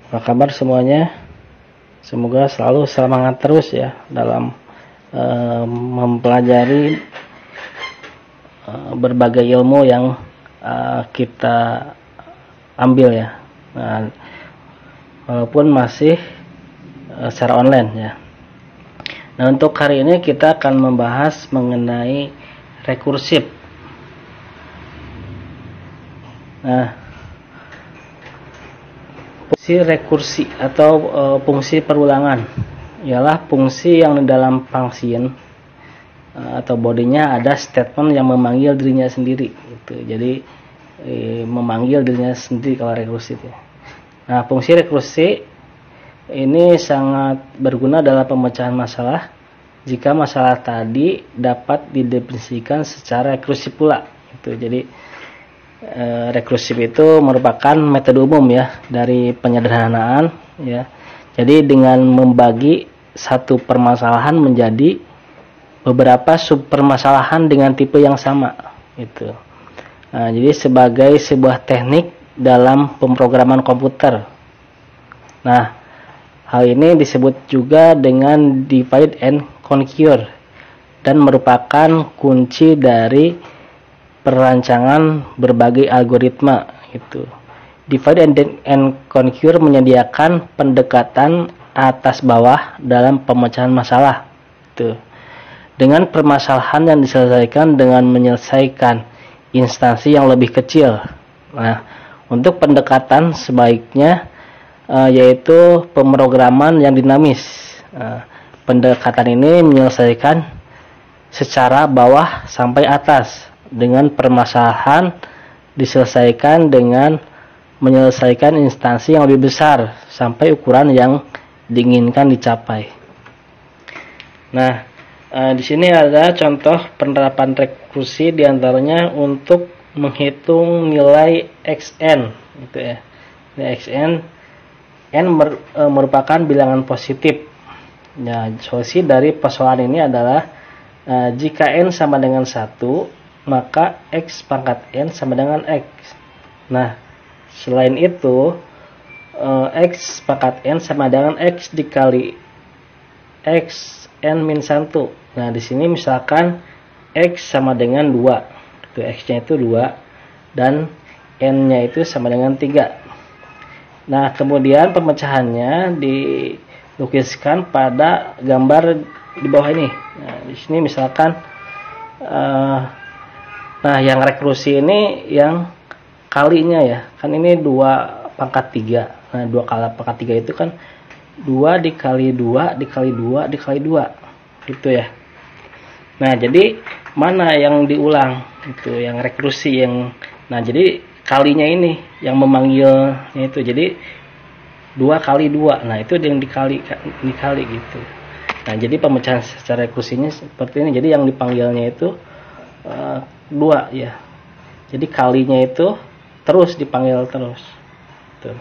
Apa kabar semuanya? Semoga selalu semangat terus ya dalam mempelajari berbagai ilmu yang kita ambil ya. Nah, walaupun masih secara online ya. Nah, untuk hari ini kita akan membahas mengenai rekursif. Nah, fungsi rekursi atau fungsi perulangan ialah fungsi yang di dalam function atau bodinya ada statement yang memanggil dirinya sendiri gitu. Jadi memanggil dirinya sendiri kalau rekursi ya. Nah, fungsi rekursi ini sangat berguna dalam pemecahan masalah jika masalah tadi dapat didefinisikan secara rekursif pula gitu. Jadi rekursif itu merupakan metode umum ya dari penyederhanaan ya. Jadi dengan membagi satu permasalahan menjadi beberapa subpermasalahan dengan tipe yang sama gitu. Nah, jadi sebagai sebuah teknik dalam pemrograman komputer. Nah, hal ini disebut juga dengan divide and conquer dan merupakan kunci dari perancangan berbagai algoritma gitu. Divide and conquer menyediakan pendekatan atas bawah dalam pemecahan masalah gitu. Dengan permasalahan yang diselesaikan dengan menyelesaikan instansi yang lebih kecil. Nah, untuk pendekatan sebaiknya yaitu pemrograman yang dinamis. Pendekatan ini menyelesaikan secara bawah sampai atas dengan permasalahan diselesaikan dengan menyelesaikan instansi yang lebih besar sampai ukuran yang diinginkan dicapai. Nah, di sini ada contoh penerapan rekursi diantaranya untuk menghitung nilai xn, gitu ya. Nilai xn, n merupakan bilangan positif. Ya, solusi dari persoalan ini adalah jika n sama dengan 1, maka x pangkat n sama dengan x. Nah, selain itu x pangkat n sama dengan x dikali x n min 1. Nah, di sini misalkan x sama dengan 2. Itu x-nya itu 2 dan n-nya itu sama dengan 3. Nah, kemudian pemecahannya dilukiskan pada gambar di bawah ini. Nah, di sini misalkan nah, yang rekursi ini yang kalinya ya. Kan ini 2 pangkat 3. Nah, 2 kali pangkat 3 itu kan 2 dikali 2 dikali 2 dikali 2 gitu ya. Nah, jadi mana yang diulang itu yang rekursi yang, nah jadi kalinya ini yang memanggilnya itu, jadi 2 kali 2, nah itu yang dikali gitu. Nah, jadi pemecahan secara rekursinya seperti ini. Jadi yang dipanggilnya itu 2 ya, jadi kalinya itu terus dipanggil terus tuh.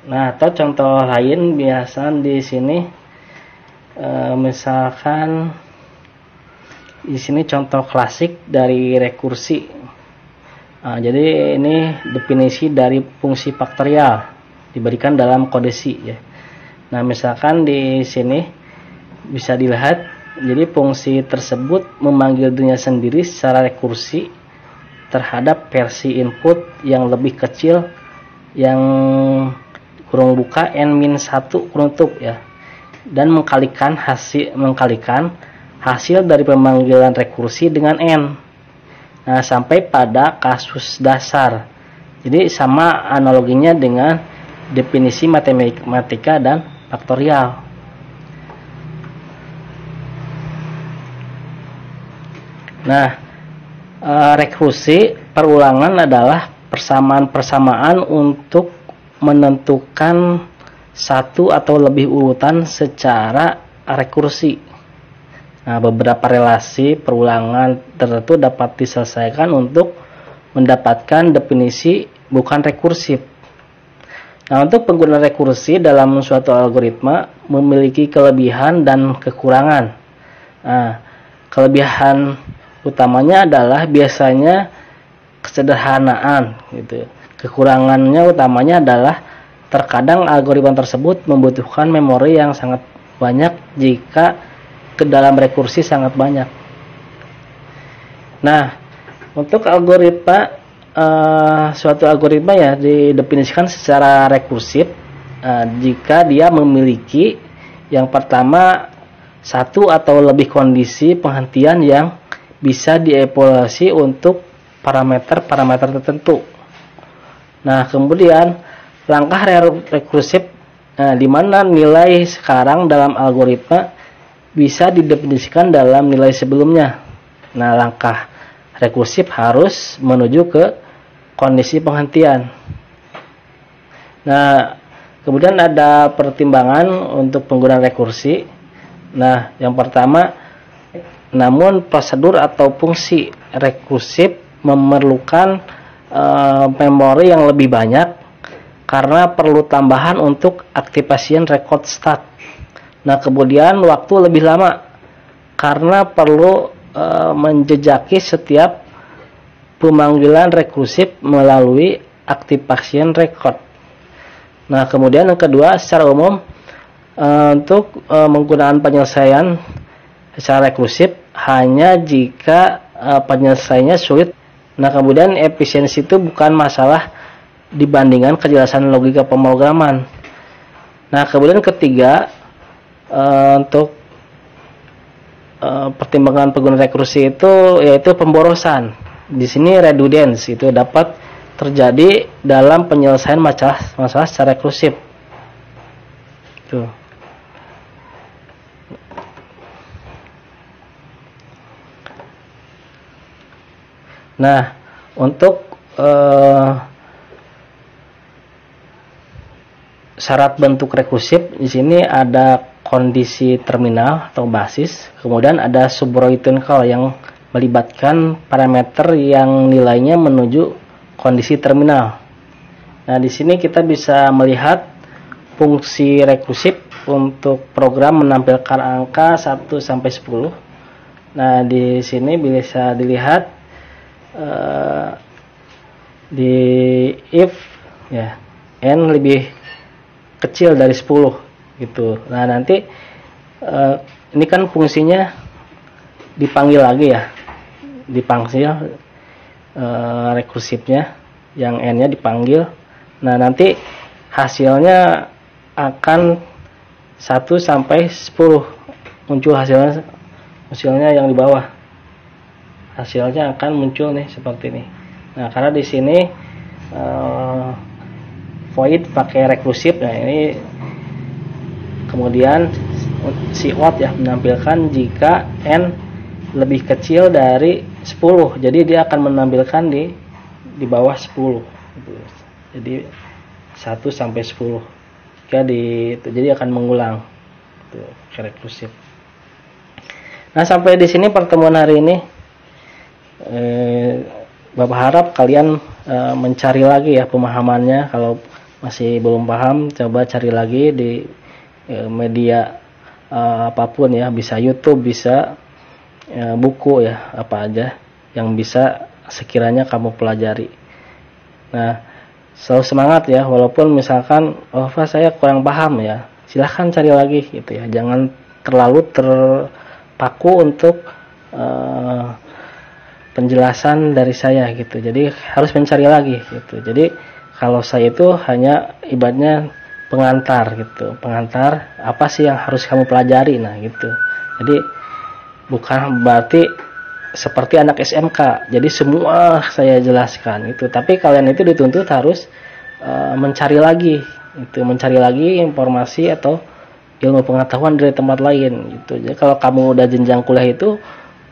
Nah, atau contoh lain biasa di sini misalkan di sini contoh klasik dari rekursi. Nah, jadi ini definisi dari fungsi faktorial diberikan dalam kode C ya. Nah, misalkan di sini bisa dilihat, jadi fungsi tersebut memanggil dirinya sendiri secara rekursi terhadap versi input yang lebih kecil yang kurung buka n-1 kurung tutup ya, dan mengkalikan hasil dari pemanggilan rekursi dengan n. Nah, sampai pada kasus dasar. Jadi sama analoginya dengan definisi matematika dan faktorial. Nah, rekursi perulangan adalah persamaan-persamaan untuk menentukan satu atau lebih urutan secara rekursi. Nah, beberapa relasi perulangan tertentu dapat diselesaikan untuk mendapatkan definisi bukan rekursif. Nah, untuk penggunaan rekursi dalam suatu algoritma memiliki kelebihan dan kekurangan. Nah, kelebihan utamanya adalah biasanya kesederhanaan gitu. Kekurangannya utamanya adalah terkadang algoritma tersebut membutuhkan memori yang sangat banyak jika ke dalam rekursi sangat banyak. Nah, untuk algoritma suatu algoritma ya didefinisikan secara rekursif jika dia memiliki yang pertama satu atau lebih kondisi penghentian yang bisa dievaluasi untuk parameter-parameter tertentu. Nah, kemudian langkah rekursif di mana nilai sekarang dalam algoritma bisa didefinisikan dalam nilai sebelumnya. Nah, langkah rekursif harus menuju ke kondisi penghentian. Nah, kemudian ada pertimbangan untuk penggunaan rekursi. Nah, yang pertama, namun prosedur atau fungsi rekursif memerlukan memori yang lebih banyak karena perlu tambahan untuk aktivasi record start. Nah, kemudian waktu lebih lama karena perlu menjejaki setiap pemanggilan rekursif melalui aktivasi record. Nah, kemudian yang kedua, secara umum untuk menggunakan penyelesaian secara rekursif hanya jika penyelesaiannya sulit. Nah, kemudian efisiensi itu bukan masalah dibandingkan kejelasan logika pemrograman. Nah, kemudian ketiga, untuk pertimbangan penggunaan rekursi itu yaitu pemborosan. Di sini redundance itu dapat terjadi dalam penyelesaian masalah secara rekursif. Tuh. Nah, untuk syarat bentuk rekursif di sini ada kondisi terminal atau basis, kemudian ada subroutine call yang melibatkan parameter yang nilainya menuju kondisi terminal. Nah, di sini kita bisa melihat fungsi rekursif untuk program menampilkan angka 1 sampai 10. Nah, di sini bisa dilihat di if ya n lebih kecil dari 10 gitu. Nah, nanti ini kan fungsinya dipanggil lagi ya, dipanggil rekursifnya yang n-nya dipanggil. Nah, nanti hasilnya akan 1 sampai 10 muncul hasilnya yang di bawah. Hasilnya akan muncul nih seperti ini. Nah, karena di sini void pakai rekursif. Nah, ini kemudian si out ya menampilkan jika n lebih kecil dari 10. Jadi dia akan menampilkan di bawah 10 gitu. Jadi 1 sampai 10. Jadi akan mengulang. Itu rekursif. Nah, sampai di sini pertemuan hari ini. Bapak harap kalian mencari lagi ya pemahamannya. Kalau masih belum paham, coba cari lagi di media apapun ya, bisa YouTube, bisa buku ya, apa aja yang bisa sekiranya kamu pelajari. Nah, selalu semangat ya, walaupun misalkan Pak saya kurang paham ya, silahkan cari lagi gitu ya, jangan terlalu terpaku untuk penjelasan dari saya gitu. Jadi harus mencari lagi gitu. Jadi kalau saya itu hanya ibaratnya pengantar gitu. Pengantar apa sih yang harus kamu pelajari, nah gitu. Jadi bukan berarti seperti anak SMK. Jadi semua saya jelaskan itu. Tapi kalian itu dituntut harus mencari lagi itu, mencari lagi informasi atau ilmu pengetahuan dari tempat lain gitu. Jadi kalau kamu udah jenjang kuliah itu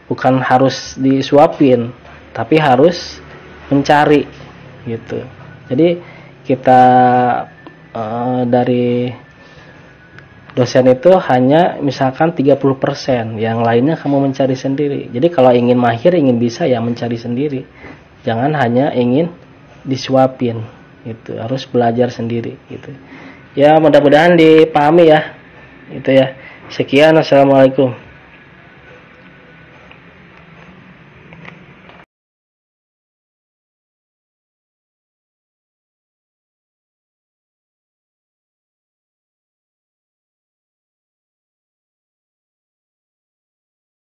bukan harus disuapin, tapi harus mencari gitu. Jadi kita dari dosen itu hanya misalkan 30%, yang lainnya kamu mencari sendiri. Jadi kalau ingin mahir, ingin bisa ya mencari sendiri. Jangan hanya ingin disuapin gitu, harus belajar sendiri gitu. Ya, mudah-mudahan dipahami ya. Itu ya. Sekian, assalamualaikum.